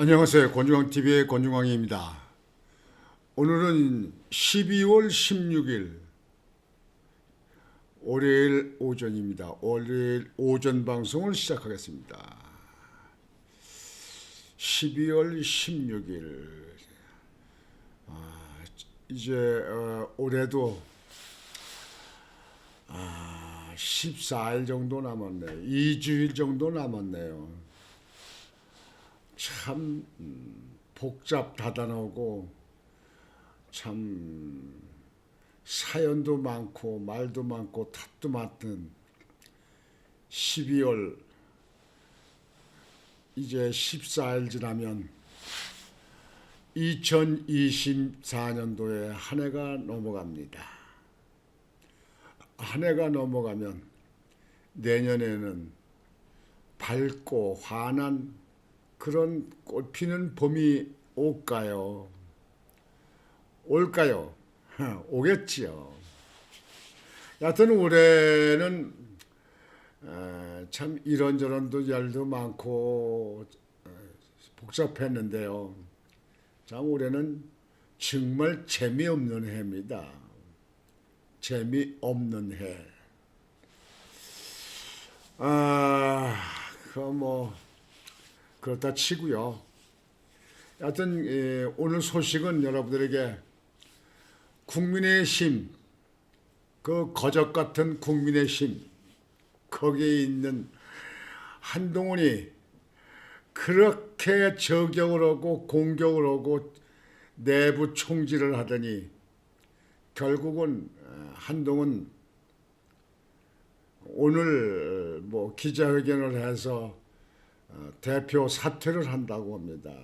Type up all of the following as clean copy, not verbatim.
안녕하세요. 권중왕TV의 권중왕입니다. 오늘은 12월 16일 월요일 오전입니다. 월요일 오전 방송을 시작하겠습니다. 12월 16일 이제 올해도 14일 정도 남았네요. 2주일 정도 남았네요. 참 복잡다단하고 참 사연도 많고 말도 많고 탓도 많은 12월 이제 14일 지나면 2024년도에 한 해가 넘어갑니다. 한 해가 넘어가면 내년에는 밝고 환한 그런 꽃피는 봄이 올까요? 올까요? 오겠지요. 여하튼 올해는 참 이런저런도 일도 많고 복잡했는데요. 참 올해는 정말 재미없는 해입니다. 재미없는 해. 그렇다 치고요. 하여튼 오늘 소식은 여러분들에게 국민의힘, 그 거적 같은 국민의힘, 거기에 있는 한동훈이 그렇게 저격을 하고 공격을 하고 내부 총질을 하더니 결국은 한동훈 오늘 기자회견을 해서 대표 사퇴를 한다고 합니다.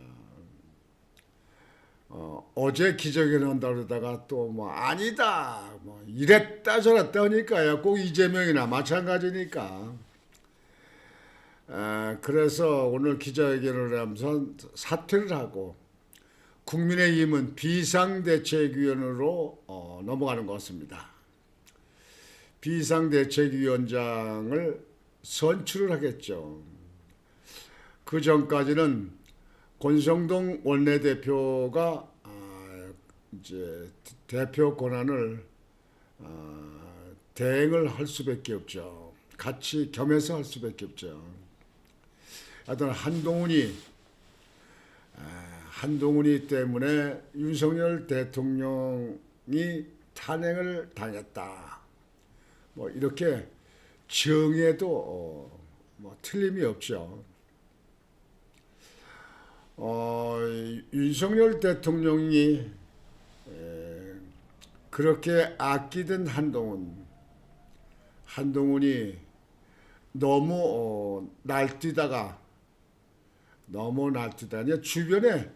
어제 기자회견 한다 그러다가 또 아니다 이랬다 저랬다 하니까요. 꼭 이재명이나 마찬가지니까. 그래서 오늘 기자회견을 하면서 사퇴를 하고 국민의힘은 비상대책위원으로 넘어가는 것 같습니다. 비상대책위원장을 선출을 하겠죠. 그 전까지는 권성동 원내대표가 이제 대표 권한을 대행을 할 수밖에 없죠. 같이 겸해서 할 수밖에 없죠. 하여튼 한동훈이 때문에 윤석열 대통령이 탄핵을 당했다. 이렇게 정해도 틀림이 없죠. 윤석열 대통령이 그렇게 아끼던 한동훈이 너무 날뛰다가 주변에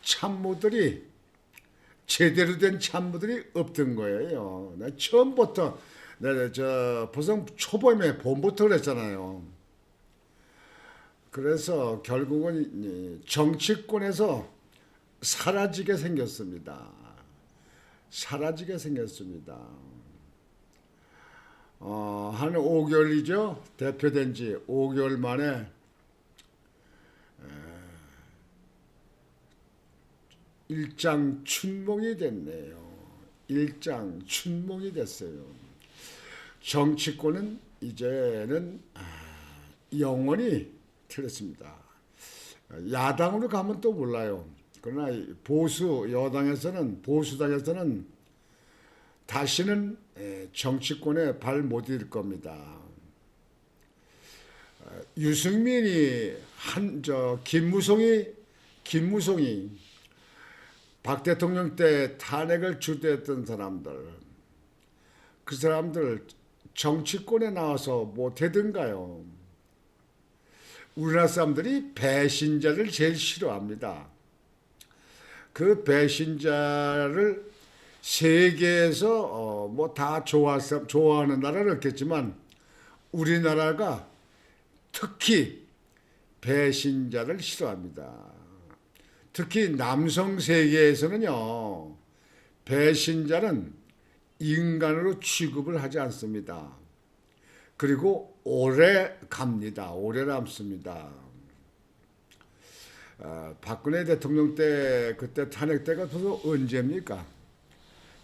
참모들이 제대로 된 참모들이 없던 거예요. 처음부터 벌써 초봄에 봄부터 그랬잖아요. 그래서 결국은 정치권에서 사라지게 생겼습니다. 한 5개월이죠. 대표된 지 5개월 만에 일장춘몽이 됐네요. 일장춘몽이 됐어요. 정치권은 이제는 영원히 틀렸습니다. 야당으로 가면 또 몰라요. 그러나 보수당에서는 다시는 정치권에 발 못 디딜 겁니다. 유승민이 김무성이 박 대통령 때 탄핵을 주도했던 사람들, 그 사람들 정치권에 나와서 못 하든가요? 우리나라 사람들이 배신자를 제일 싫어합니다. 그 배신자를 세계에서 다 좋아하는 나라는 없겠지만 우리나라가 특히 배신자를 싫어합니다. 특히 남성 세계에서는요, 배신자는 인간으로 취급을 하지 않습니다. 그리고 오래 갑니다. 오래 남습니다. 박근혜 대통령 때 그때 탄핵 때가 벌써 언제입니까?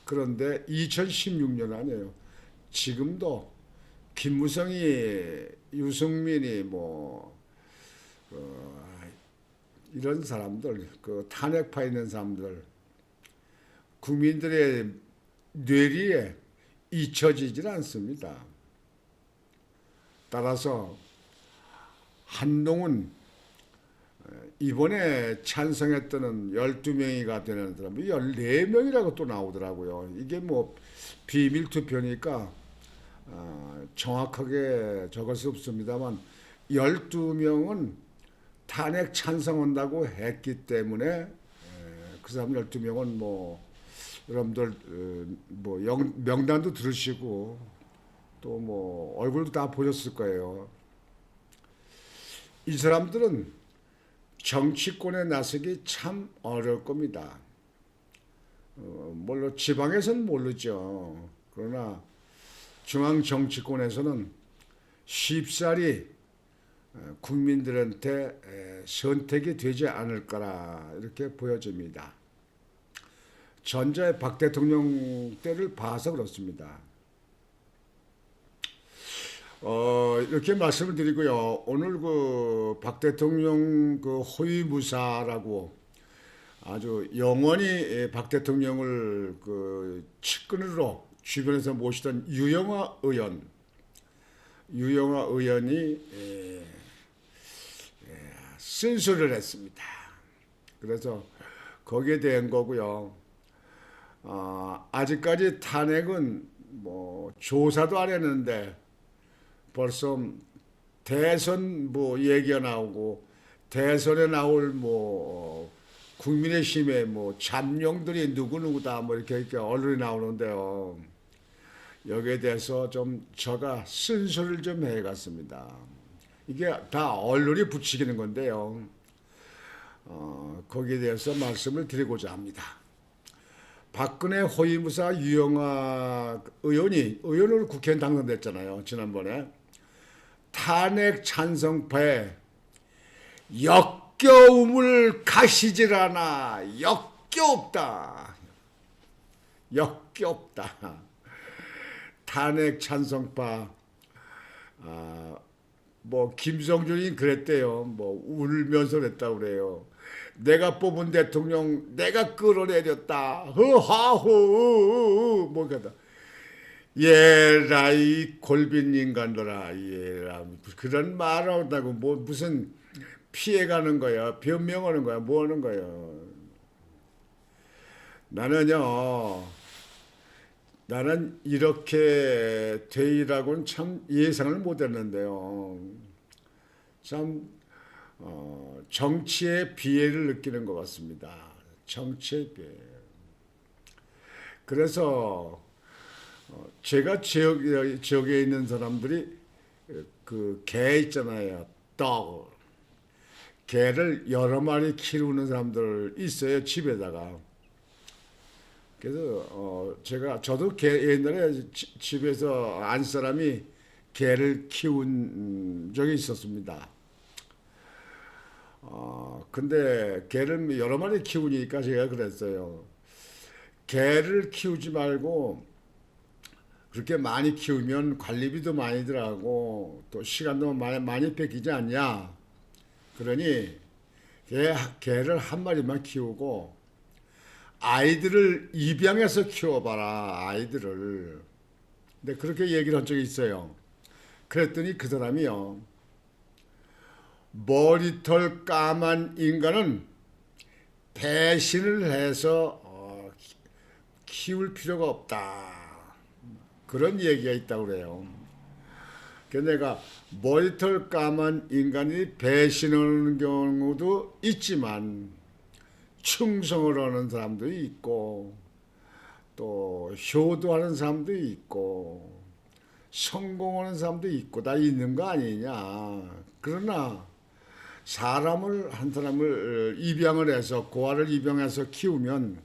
그런데 2016년 아니에요. 지금도 김무성이 유승민이 뭐 이런 사람들 그 탄핵파 있는 사람들 국민들의 뇌리에 잊혀지질 않습니다. 따라서 한동훈 이번에 찬성했던 12명이가 되는 사람 14명이라고 또 나오더라고요. 이게 뭐 비밀 투표니까 정확하게 적을 수 없습니다만 12명은 탄핵 찬성한다고 했기 때문에 그 사람 12명은 뭐 여러분들 뭐 명단도 들으시고 또 뭐 얼굴도 다 보셨을 거예요. 이 사람들은 정치권에 나서기 참 어려울 겁니다. 물론 지방에서는 모르죠. 그러나 중앙 정치권에서는 쉽사리 국민들한테 선택이 되지 않을 거라 이렇게 보여집니다. 전자의 박 대통령 때를 봐서 그렇습니다. 이렇게 말씀을 드리고요. 오늘 그 박 대통령 그 호위무사라고 아주 영원히 박 대통령을 그 측근으로 주변에서 모시던 유영아 의원이 쓴소리를 했습니다. 그래서 거기에 대한 거고요. 아직까지 탄핵은 뭐 조사도 안 했는데 벌써 대선 뭐 얘기가 나오고 대선에 나올 뭐 국민의힘의 뭐 잠룡들이 누구누구다 뭐 이렇게 언론이 나오는데요. 여기에 대해서 좀 제가 쓴소리를 좀 해갔습니다. 이게 다 언론이 부추기는 건데요. 거기에 대해서 말씀을 드리고자 합니다. 박근혜 호위무사 유영아 의원으로 국회의원 당선됐잖아요. 지난번에. 탄핵 찬성파에 역겨움을 가시질 않아. 역겨없다. 역겹다. 탄핵 찬성파 뭐 김성준이 그랬대요. 뭐 울면서 그랬다고 그래요. 내가 뽑은 대통령 내가 끌어내렸다. 허하호 뭐 그러다. 예라이 골빈 인간들아 예라 그런 말을 한다고 뭐 무슨 피해가는 거야 변명하는 거야 뭐 하는 거야. 나는 이렇게 되리라고는 참 예상을 못했는데요. 참 정치의 비애를 느끼는 것 같습니다. 정치의 비애. 그래서 제가 지역에 있는 사람들이 그 개 있잖아요. 떡. 개를 여러 마리 키우는 사람들 있어요. 집에다가. 그래서 저도 옛날에 집에서 안 사람이 개를 키운 적이 있었습니다. 근데 개를 여러 마리 키우니까 제가 그랬어요. 개를 키우지 말고 그렇게 많이 키우면 관리비도 많이 들어가고 또 시간도 많이 뺏기지 않냐. 그러니 개를 한 마리만 키우고 아이들을 입양해서 키워봐라. 아이들을. 근데 그렇게 얘기를 한 적이 있어요. 그랬더니 그 사람이요. 머리털 까만 인간은 배신을 해서 키울 필요가 없다. 그런 얘기가 있다고 그래요. 그래서 내가 머리털 까만 인간이 배신하는 경우도 있지만 충성을 하는 사람도 있고 또 효도하는 사람도 있고 성공하는 사람도 있고 다 있는 거 아니냐. 그러나 한 사람을 입양을 해서 고아를 입양해서 키우면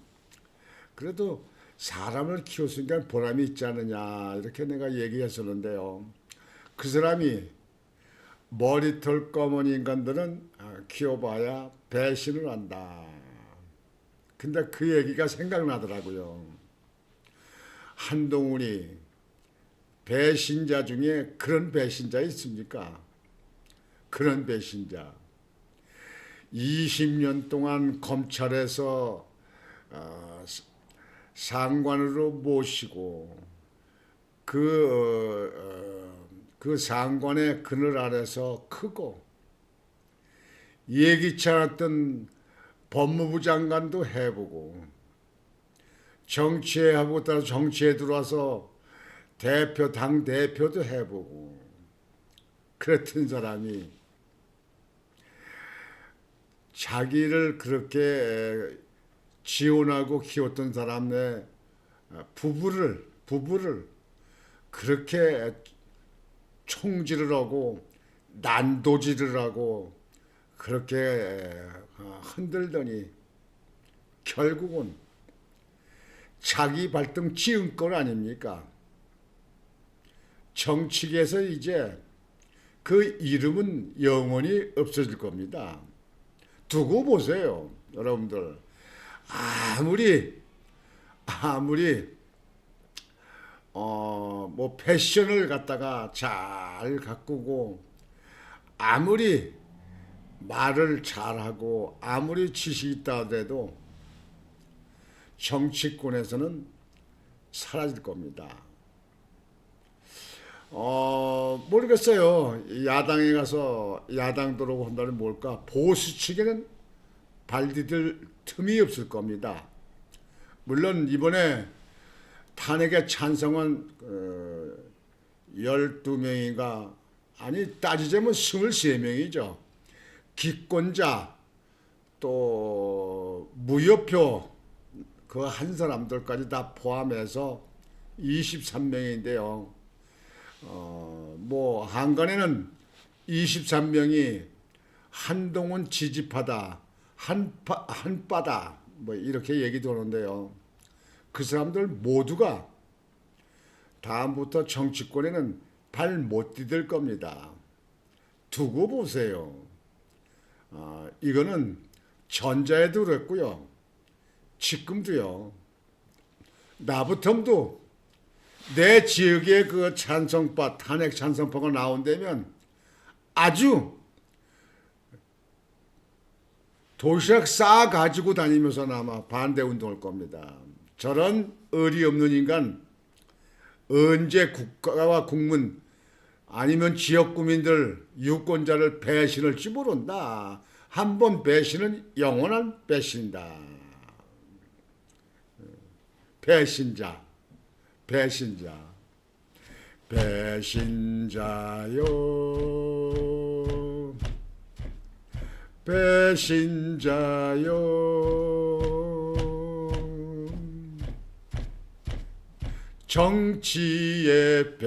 그래도 사람을 키웠으니까 보람이 있지 않느냐 이렇게 내가 얘기했었는데요. 그 사람이 머리털 검은 인간들은 키워봐야 배신을 한다. 근데 그 얘기가 생각나더라고요. 한동훈이 배신자 중에 그런 배신자 있습니까? 그런 배신자. 20년 동안 검찰에서 상관으로 모시고 그 상관의 그늘 아래서 크고 예기치 않았던 법무부 장관도 해보고 정치에 하고 따라 정치에 들어와서 당 대표도 해보고 그랬던 사람이 자기를 그렇게 지원하고 키웠던 사람의 부부를 그렇게 총질을 하고 난도질을 하고 그렇게 흔들더니 결국은 자기 발등 찍은 건 아닙니까? 정치계에서 이제 그 이름은 영원히 없어질 겁니다. 두고 보세요, 여러분들. 아무리 뭐 패션을 갖다가 잘 가꾸고 아무리 말을 잘하고 아무리 지식이 있다 하더라도 정치권에서는 사라질 겁니다. 모르겠어요. 야당에 가서 야당도라고 한다면 뭘까? 보수 측에는 발 디딜 틈이 없을 겁니다. 물론 이번에 탄핵에 찬성한 12명인가 아니 따지자면 23명이죠. 기권자 또 무효표 그 한 사람들까지 다 포함해서 23명인데요. 뭐 한간에는 23명이 한동훈 지지파다, 한빠다 뭐 이렇게 얘기도 하는데요. 그 사람들 모두가 다음부터 정치권에는 발 못 디딜 겁니다. 두고 보세요. 이거는 전자에도 그랬고요. 지금도요. 나부터도 내 지역에 그 찬성파, 탄핵 찬성파가 나온다면 아주 도시락 싸 가지고 다니면서 아마 반대 운동할 겁니다. 저런 의리 없는 인간 언제 국가와 국민 아니면 지역 구민들 유권자를 배신할지 모른다. 한 번 배신은 영원한 배신이다. 배신자요. 정치의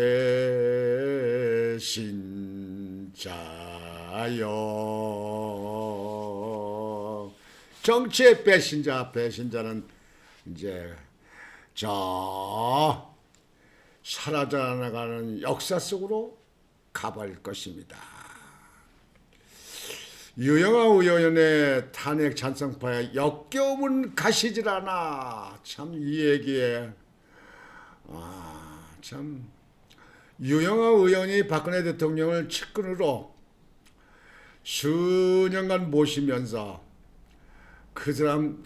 배신자요. 정치의 배신자는 이제 저 사라져 나가는 역사 속으로 가버릴 것입니다. 유영아 의원의 탄핵 찬성파에 역겨움은 가시질 않아. 참 이 얘기에 참 유영아 의원이 박근혜 대통령을 측근으로 수년간 모시면서 그 사람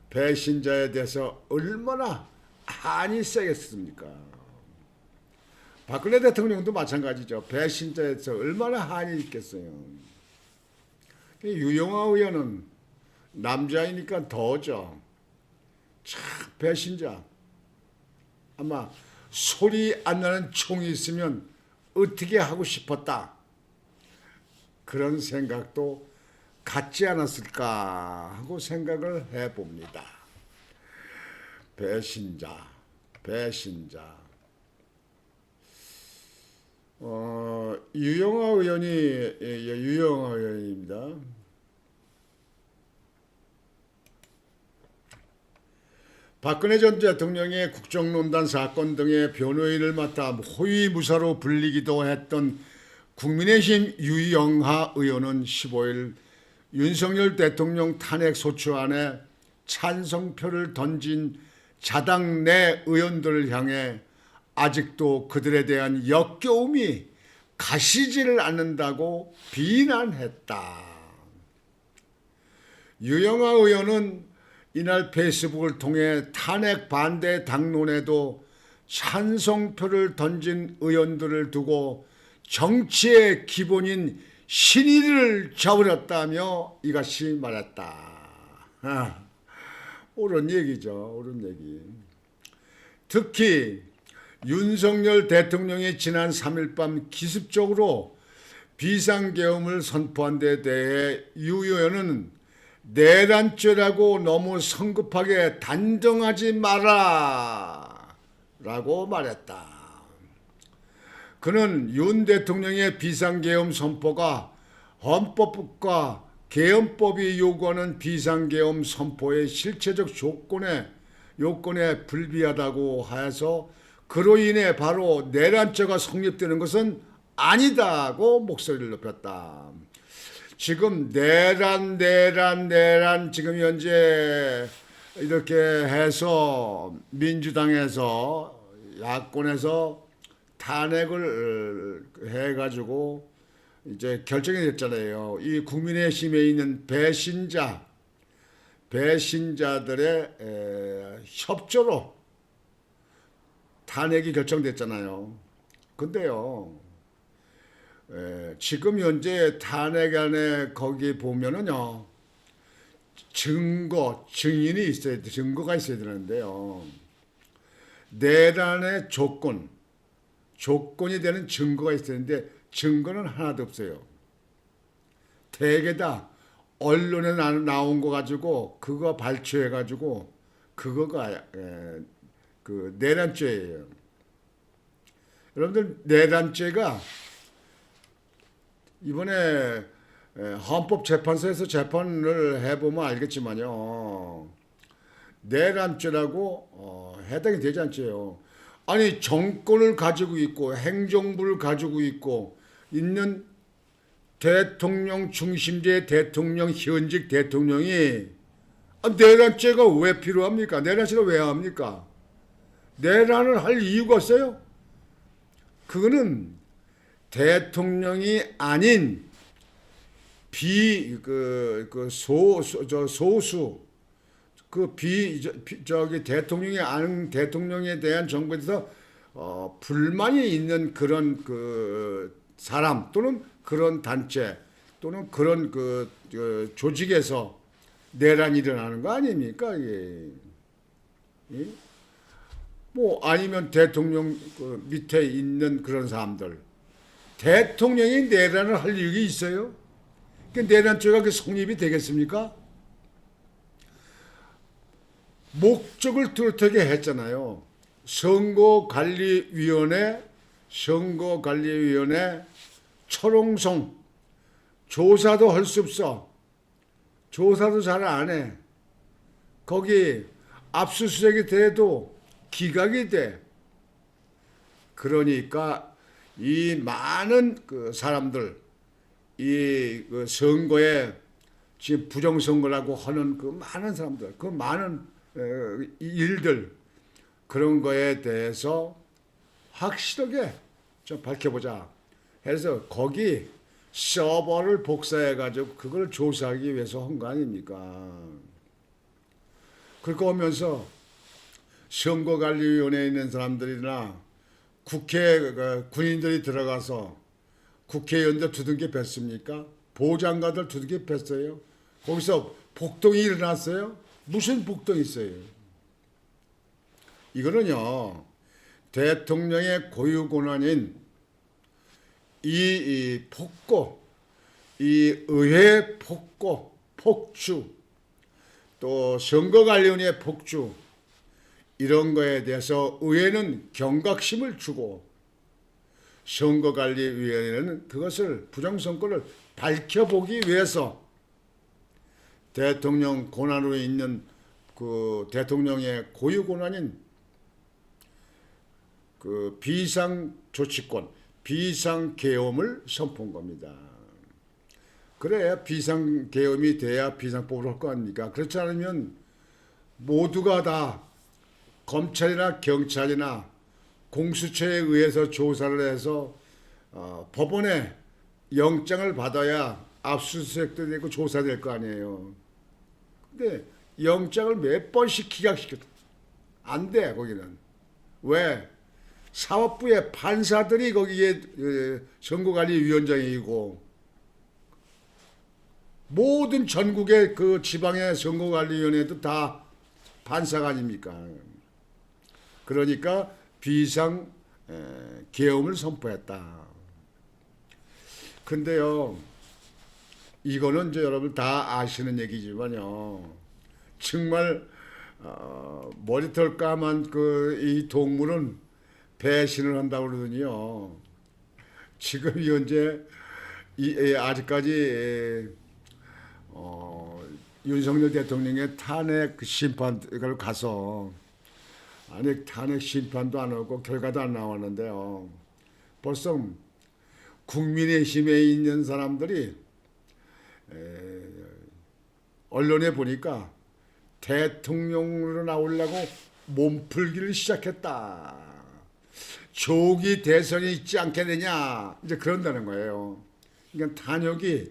배신자에 대해서 얼마나 한이 세겠습니까? 박근혜 대통령도 마찬가지죠. 배신자에 대해서 얼마나 한이 있겠어요. 유영아 의원은 남자이니까 더죠. 참 배신자. 아마 소리 안 나는 총이 있으면 어떻게 하고 싶었다. 그런 생각도 갖지 않았을까 하고 생각을 해봅니다. 배신자. 유영아 의원입니다. 박근혜 전 대통령의 국정농단 사건 등의 변호인을 맡아 호위무사로 불리기도 했던 국민의힘 유영하 의원은 15일 윤석열 대통령 탄핵 소추안에 찬성표를 던진 자당 내 의원들을 향해 아직도 그들에 대한 역겨움이 가시지를 않는다고 비난했다. 유영아 의원은 이날 페이스북을 통해 탄핵 반대 당론에도 찬성표를 던진 의원들을 두고 정치의 기본인 신의를 저버렸다며 이같이 말했다. 옳은 얘기죠. 옳은 얘기. 특히 윤석열 대통령이 지난 3일 밤 기습적으로 비상계엄을 선포한 데 대해 유 의원은 내란죄라고 너무 성급하게 단정하지 마라 라고 말했다. 그는 윤 대통령의 비상계엄 선포가 헌법과 계엄법이 요구하는 비상계엄 선포의 실체적 요건에 불비하다고 하여서 그로 인해 바로 내란죄가 성립되는 것은 아니다고 목소리를 높였다. 지금 내란 지금 현재 이렇게 해서 민주당에서 야권에서 탄핵을 해가지고 이제 결정이 됐잖아요. 이 국민의힘에 있는 배신자들의 협조로 탄핵이 결정됐잖아요. 근데요, 지금 현재 탄핵안에 거기 보면은요, 증인이 있어야 돼, 증거가 있어야 되는데요. 내란의 조건이 되는 증거가 있어야 되는데 증거는 하나도 없어요. 대개 다 언론에 나온 거 가지고 그거 발췌해 가지고 그거가 그 내란죄예요. 여러분들 내란죄가 이번에 헌법재판소에서 재판을 해보면 알겠지만요. 내란죄라고 해당이 되지 않죠. 아니 정권을 가지고 있고 행정부를 가지고 있는 대통령 중심제의 대통령 현직 대통령이 내란죄가 왜 필요합니까? 내란죄가 왜 합니까? 내란을 할 이유가 없어요. 그거는 대통령이 아닌 소수 대통령이 아닌 대통령에 대한 정부에 대해서 불만이 있는 그런 사람 또는 그런 단체 또는 그런 조직에서 내란이 일어나는 거 아닙니까? 예. 예? 뭐 아니면 대통령 밑에 있는 그런 사람들 대통령이 내란을 할 이유가 있어요? 내란죄가 성립이 되겠습니까? 목적을 뚜렷하게 했잖아요. 선거관리위원회 철옹성 조사도 할 수 없어. 조사도 잘 안 해. 거기 압수수색이 돼도 기각이 돼. 그러니까 이 많은 사람들 이 선거에 지금 부정선거라고 하는 많은 사람들 많은 일들 그런 거에 대해서 확실하게 좀 밝혀보자 해서 거기 서버를 복사해가지고 그걸 조사하기 위해서 한 거 아닙니까? 그렇게 하면서 선거관리위원회에 있는 사람들이나 국회 군인들이 들어가서 국회의원들 두들겨 팼습니까? 보좌관들 두들겨 팼어요? 거기서 폭동이 일어났어요? 무슨 폭동이 있어요? 이거는요, 대통령의 고유 권한인 이 폭거, 이 의회 폭주, 또 선거관리위원회 폭주, 이런 거에 대해서 의회는 경각심을 주고 선거관리위원회는 그것을 부정선거를 밝혀보기 위해서 대통령 권한으로 있는 대통령의 고유 권한인 비상조치권, 비상계엄을 선포한 겁니다. 그래야 비상계엄이 돼야 비상법을 할 거 아닙니까? 그렇지 않으면 모두가 다 검찰이나 경찰이나 공수처에 의해서 조사를 해서 법원에 영장을 받아야 압수수색도 되고 조사될 거 아니에요. 근데 영장을 몇 번씩 기각시켜. 안 돼, 거기는. 왜? 사법부의 판사들이 거기에 선거관리위원장이고 모든 전국의 그 지방의 선거관리위원회도 다 판사가 아닙니까? 그러니까 비상 계엄을 선포했다. 근데요, 이거는 이제 여러분 다 아시는 얘기지만요, 정말 머리털 까만 그 이 동물은 배신을 한다고 그러더니요. 지금 현재 아직까지 윤석열 대통령의 탄핵 심판을 가서 아니 탄핵 심판도 안 하고 결과도 안 나왔는데요. 벌써 국민의힘에 있는 사람들이 언론에 보니까 대통령으로 나오려고 몸풀기를 시작했다. 조기 대선이 있지 않겠느냐 이제 그런다는 거예요. 그러니까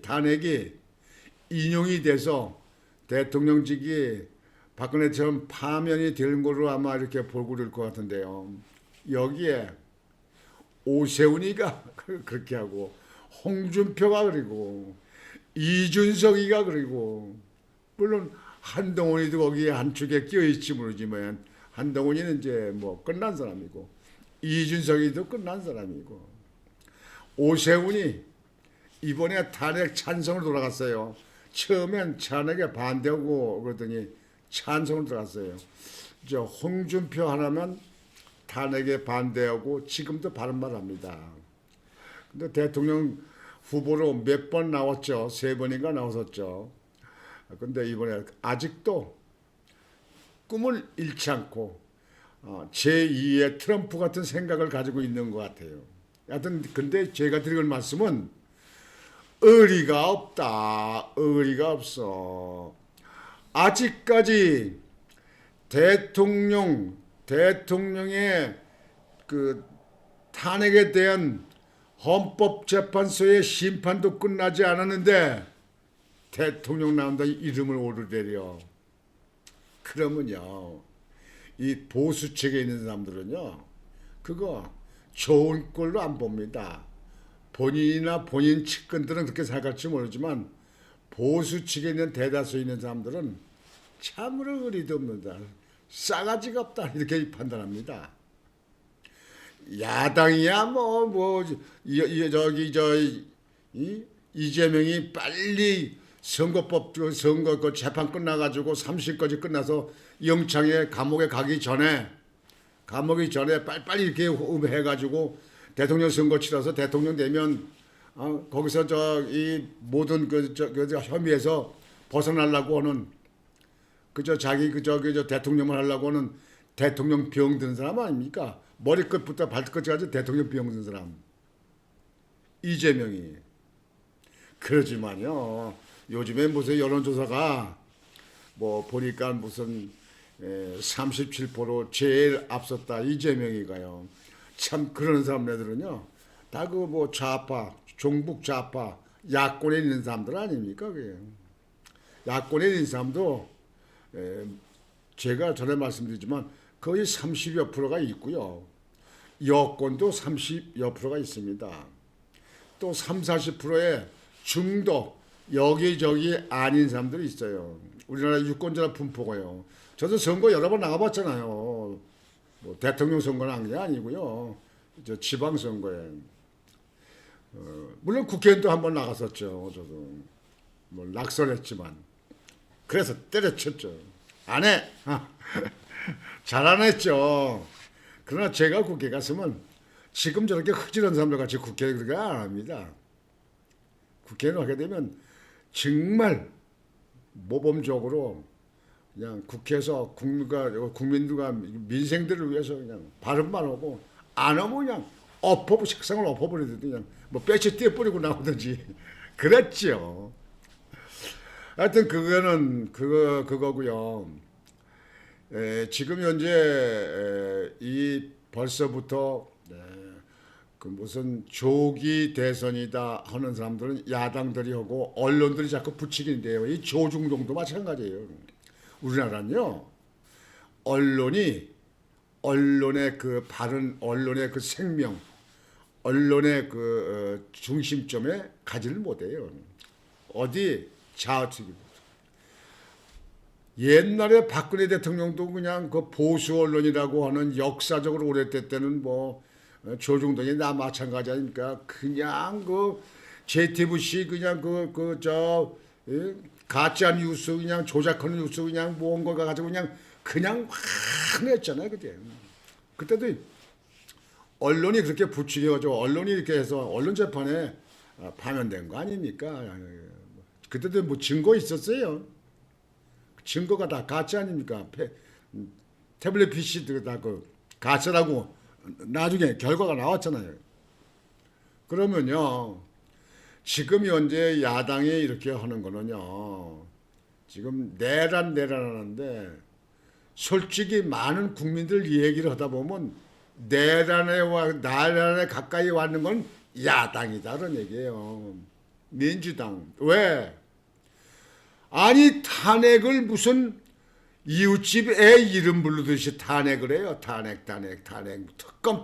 탄핵이 인용이 돼서 대통령직이 박근혜처럼 파면이 되는 걸로 아마 이렇게 보고 그럴 것 같은데요. 여기에 오세훈이가 그렇게 하고 홍준표가 그리고 이준석이가 그리고 물론 한동훈이도 거기에 한축에 끼어있지 모르지만 한동훈이는 이제 뭐 끝난 사람이고 이준석이도 끝난 사람이고 오세훈이 이번에 탄핵 찬성을 돌아갔어요. 처음엔 탄핵에 반대하고 그러더니 찬성을 들어갔어요. 저 홍준표 하나만 탄핵에 반대하고 지금도 바른말 합니다. 근데 대통령 후보로 몇 번 나왔죠. 3번인가 나왔었죠. 근데 이번에 아직도 꿈을 잃지 않고 제2의 트럼프 같은 생각을 가지고 있는 것 같아요. 하여튼 근데 제가 드릴 말씀은 의리가 없다. 의리가 없어. 아직까지 대통령의 그 탄핵에 대한 헌법재판소의 심판도 끝나지 않았는데 대통령 나온다 이름을 오르내려. 그러면요, 이 보수 측에 있는 사람들은요, 그거 좋은 꼴로 안 봅니다. 본인이나 본인 측근들은 그렇게 생각할지 모르지만 보수 측에 있는 대다수 있는 사람들은 참으로 의리도 없는다. 싸가지가 없다. 이렇게 판단합니다. 야당이야 이재명이 빨리 선거법 선거 그 재판 끝나가지고 30까지 끝나서 영창에 감옥에 가기 전에 빨리 이렇게 해가지고 대통령 선거 치러서 대통령 되면 거기서 이 모든 그 혐의에서 벗어나려고 하는 자기 대통령을 하려고 하는 대통령 병 드는 사람 아닙니까? 머리끝부터 발끝까지 대통령 병 드는 사람 이재명이. 그러지만요, 요즘에 무슨 여론조사가 뭐 보니까 무슨 37% 제일 앞섰다 이재명이가요. 참 그런 사람들은요 다 그 뭐 좌파 종북 좌파 야권에 있는 사람들 아닙니까? 그게 야권에 있는 사람도 제가 전에 말씀드리지만 거의 30여 프로가 있고요. 여권도 30여 프로가 있습니다. 또 30~40%의 중도 여기저기 아닌 사람들이 있어요. 우리나라 유권자 분포가요. 저도 선거 여러 번 나가봤잖아요. 뭐 대통령 선거는 한 게 아니고요. 저 지방선거에. 물론 국회의원도 한 번 나갔었죠. 저도. 뭐 낙선했지만. 그래서 때려쳤죠. 안 해. 잘 안 했죠. 그러나 제가 국회 갔으면 지금 저렇게 흐지런 사람들 같이 국회에 그렇게 안 합니다. 국회에 하게 되면 정말 모범적으로 그냥 국회에서 국민들과 민생들을 위해서 그냥 바른말 하고 안 하면 그냥 책상을 엎어버리든지 그냥 뭐 배치 떼어버리고 나오든지 그랬죠. 하여튼 그거고요. 지금 현재 이 벌써부터 그 무슨 조기 대선이다 하는 사람들은 야당들이 하고 언론들이 자꾸 부추기는데요. 이 조중동도 마찬가지예요. 우리나라는요. 언론의 그 바른 언론의 그 생명, 언론의 그 중심점에 가지를 못해요. 어디 좌측이. 옛날에 박근혜 대통령도 그냥 그 보수 언론이라고 하는 역사적으로 오래됐다는 뭐 조중동이 나 마찬가지 아닙니까? 그냥 그 JTBC 그냥 가짜 뉴스 그냥 조작하는 뉴스 그냥 모은 거 가지고 그냥 화냈잖아요 그때도 언론이 그렇게 부추겨가지고 언론이 이렇게 해서 언론 재판에 파면된 거 아닙니까? 그때도 뭐 증거 있었어요. 증거가 다 가짜 아닙니까? 태블릿 PC도 다 그 가짜라고 나중에 결과가 나왔잖아요. 그러면요, 지금 현재 야당이 이렇게 하는 거는요, 지금 내란하는데 솔직히 많은 국민들 얘기를 하다 보면 내란에 가까이 왔는 건 야당이다라는 얘기예요. 민주당. 왜? 아니 탄핵을 무슨 이웃집 애 이름 부르듯이 탄핵을 해요. 탄핵 특검.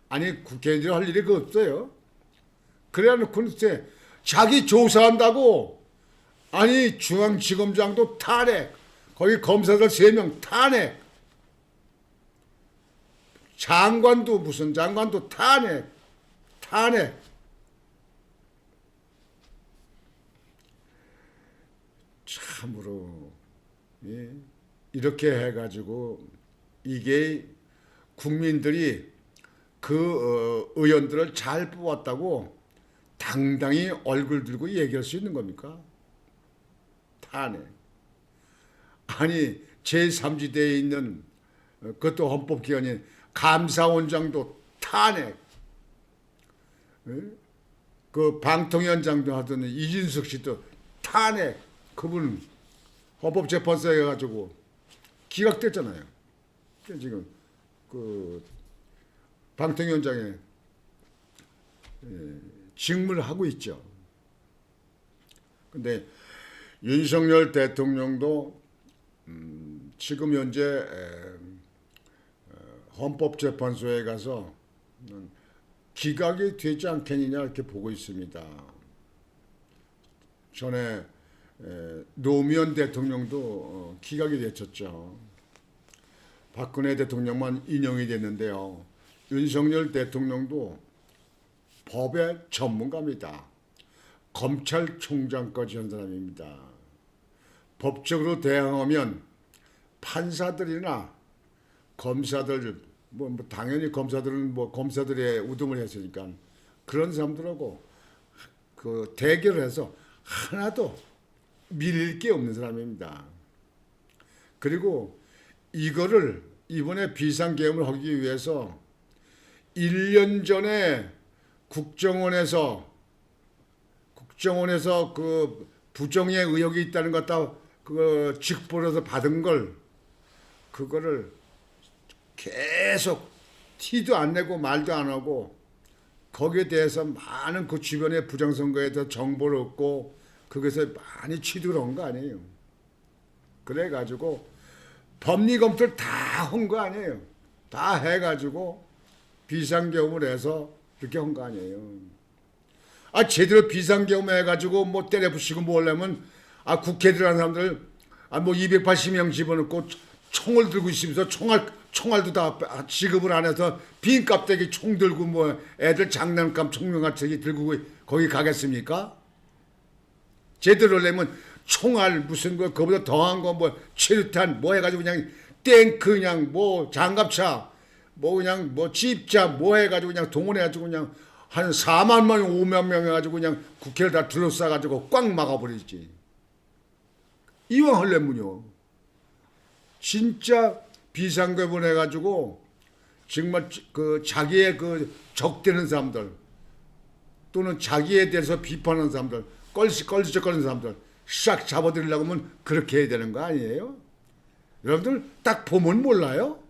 아니 국회의원들이 할 일이 그 없어요. 그래야 놓고 이제 자기 조사한다고 아니 중앙지검장도 탄핵 거기 검사들 3명 탄핵 장관도 무슨 장관도 탄핵 참으로 이렇게 해가지고 이게 국민들이 그 의원들을 잘 뽑았다고 당당히 얼굴 들고 얘기할 수 있는 겁니까? 탄핵. 아니 제3지대에 있는 그것도 헌법기관인 감사원장도 탄핵. 그 방통위원장도 하던 이진석 씨도 탄핵. 그분 헌법재판소에 가지고 기각됐잖아요. 지금 그 방통위원장에 직무를 하고 있죠. 근데 윤석열 대통령도 지금 현재 헌법재판소에 가서 기각이 되지 않겠느냐 이렇게 보고 있습니다. 전에 노무현 대통령도 기각이 됐었죠. 박근혜 대통령만 인용이 됐는데요. 윤석열 대통령도 법의 전문가입니다. 검찰총장까지 한 사람입니다. 법적으로 대항하면 판사들이나 검사들 당연히 검사들은 검사들의 우등을 했으니까 그런 사람들하고 그 대결을 해서 하나도 밀릴 게 없는 사람입니다. 그리고 이거를 이번에 비상계엄을 하기 위해서 1년 전에 국정원에서 그 부정의 의혹이 있다는 것 다 그 직보로서 받은 그거를 계속 티도 안 내고 말도 안 하고 거기에 대해서 많은 그 주변의 부정선거에 대해서 정보를 얻고 거기서 많이 취득을 한 거 아니에요. 그래가지고 법리검토를 다 한 거 아니에요. 다 해가지고 비상계엄을 해서 그렇게 한 거 아니에요. 제대로 비상계엄 해가지고 뭐 때려부시고 뭐 하려면 국회 들어간 사람들 280명 집어넣고 총을 들고 있으면서 총알도 다 지급을 안 해서 빈 껍데기 총 들고 뭐 애들 장난감 총명같이 들고 거기 가겠습니까? 제대로 하려면 총알 무슨 거 그보다 더한 거 뭐 최루탄 뭐 해가지고 그냥 탱크 그냥 뭐 장갑차 뭐 그냥 뭐 집차 뭐 해가지고 그냥 동원해가지고 그냥 한 4만 명 5만 명 해가지고 그냥 국회를 다 둘러싸가지고 꽉 막아버리지. 이왕 하려면요. 진짜 비상계엄을 해가지고 정말 그 자기의 그 적대는 사람들 또는 자기에 대해서 비판하는 사람들 껄쩍거리는 사람들 싹 잡아들이려고 하면 그렇게 해야 되는 거 아니에요? 여러분들 딱 보면 몰라요?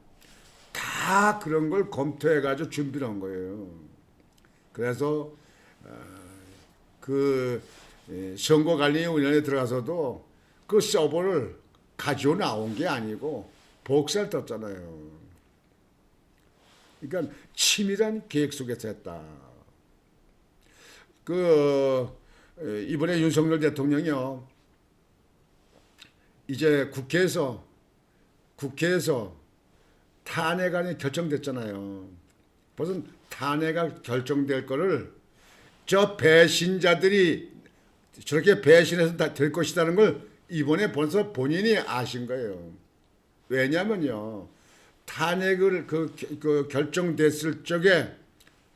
다 그런 걸 검토해가지고 준비를 한 거예요. 그래서 그 선거관리위원회에 들어가서도 그 서버를 가지고 나온 게 아니고 복사를 떴잖아요. 그러니까 치밀한 계획 속에서 했다. 이번에 윤석열 대통령이요, 이제 국회에서 탄핵안이 결정됐잖아요. 벌써 탄핵이 결정될 거를 저 배신자들이 저렇게 배신해서 다 될 것이라는 걸 이번에 벌써 본인이 아신 거예요. 왜냐면요, 탄핵을 그 결정됐을 적에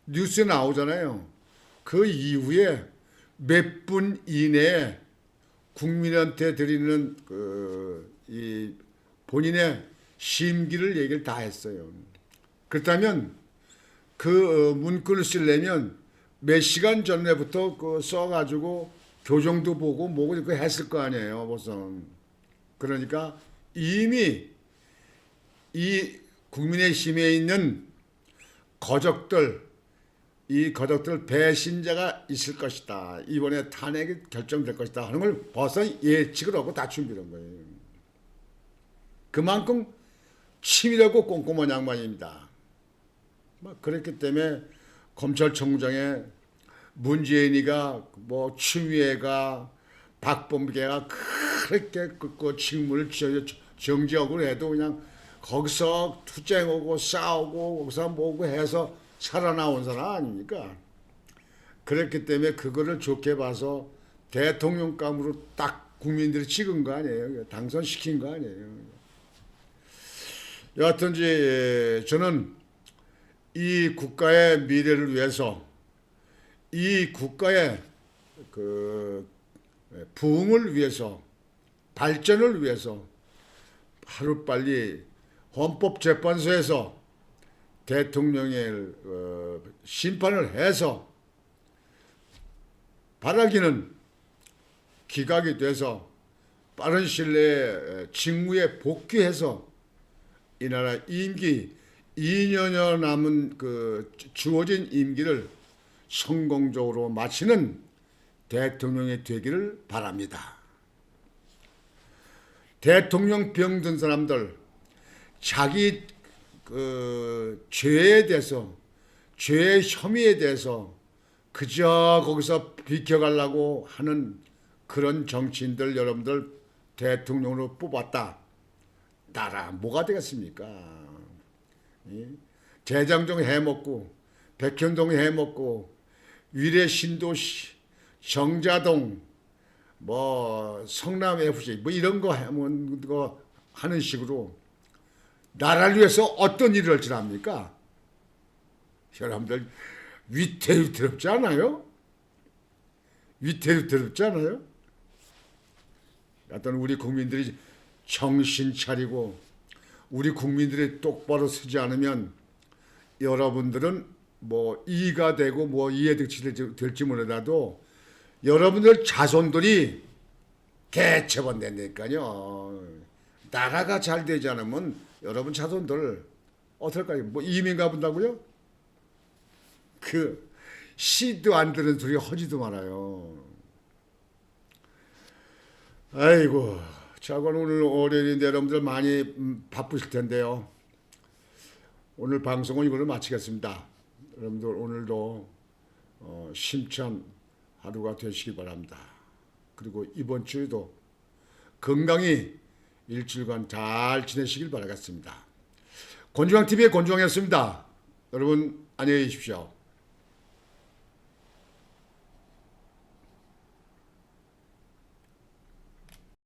뉴스에 나오잖아요. 그 이후에 몇 분 이내에 국민한테 드리는 이 본인의 심기를 얘기를 다 했어요. 그렇다면 그 문구를 쓰려면 몇 시간 전에부터 써가지고 교정도 보고 뭐고 그 했을 거 아니에요, 벌써. 그러니까 이미 이 국민의힘에 있는 이 거적들 배신자가 있을 것이다. 이번에 탄핵이 결정될 것이다 하는 걸 벌써 예측을 하고 다 준비를 한 거예요. 그만큼 치밀하고 꼼꼼한 양반입니다. 그렇기 때문에 검찰총장에 문재인이가 추미애가 박범계가 그렇게 그 직무를 정지하고 해도 그냥 거기서 투쟁하고 싸우고 거기서 뭐고 해서 살아나온 사람 아닙니까? 그렇기 때문에 그거를 좋게 봐서 대통령감으로 딱 국민들이 찍은 거 아니에요. 당선시킨 거 아니에요. 여하튼지 저는 이 국가의 미래를 위해서, 이 국가의 부흥을 위해서, 발전을 위해서 하루빨리 헌법재판소에서 대통령의 심판을 해서 바라기는 기각이 돼서 빠른 시일 내에 직무에 복귀해서 이 나라 임기 2년여 남은 주어진 임기를 성공적으로 마치는 대통령이 되기를 바랍니다. 대통령 병든 사람들 자기 죄에 대해서, 죄의 혐의에 대해서 그저 거기서 비켜가려고 하는 그런 정치인들 여러분들 대통령으로 뽑았다. 나라 뭐가 되겠습니까? 대장동 해먹고 백현동 해먹고 위례 신도시 정자동 성남 FC 이런 거 하는 식으로 나라를 위해서 어떤 일을 할 줄 압니까? 여러분들 위태롭지 않아요? 위태롭지 않아요? 어떤 우리 국민들이 정신 차리고 우리 국민들이 똑바로 서지 않으면 여러분들은 이가 되고 이해득치 될지 몰라도 여러분들 자손들이 개처분된다니까요. 나라가 잘 되지 않으면 여러분 자손들 어떨까요? 이민 가본다고요? 시도 안 들은 소리 하지도 말아요. 아이고, 자, 오늘 월요일인데 여러분들 많이 바쁘실 텐데요. 오늘 방송은 이걸로 마치겠습니다. 여러분들 오늘도 심찬 하루가 되시기 바랍니다. 그리고 이번 주에도 건강히 일주일간 잘 지내시길 바라겠습니다. 권중앙TV의 권중앙이었습니다. 여러분 안녕히 계십시오.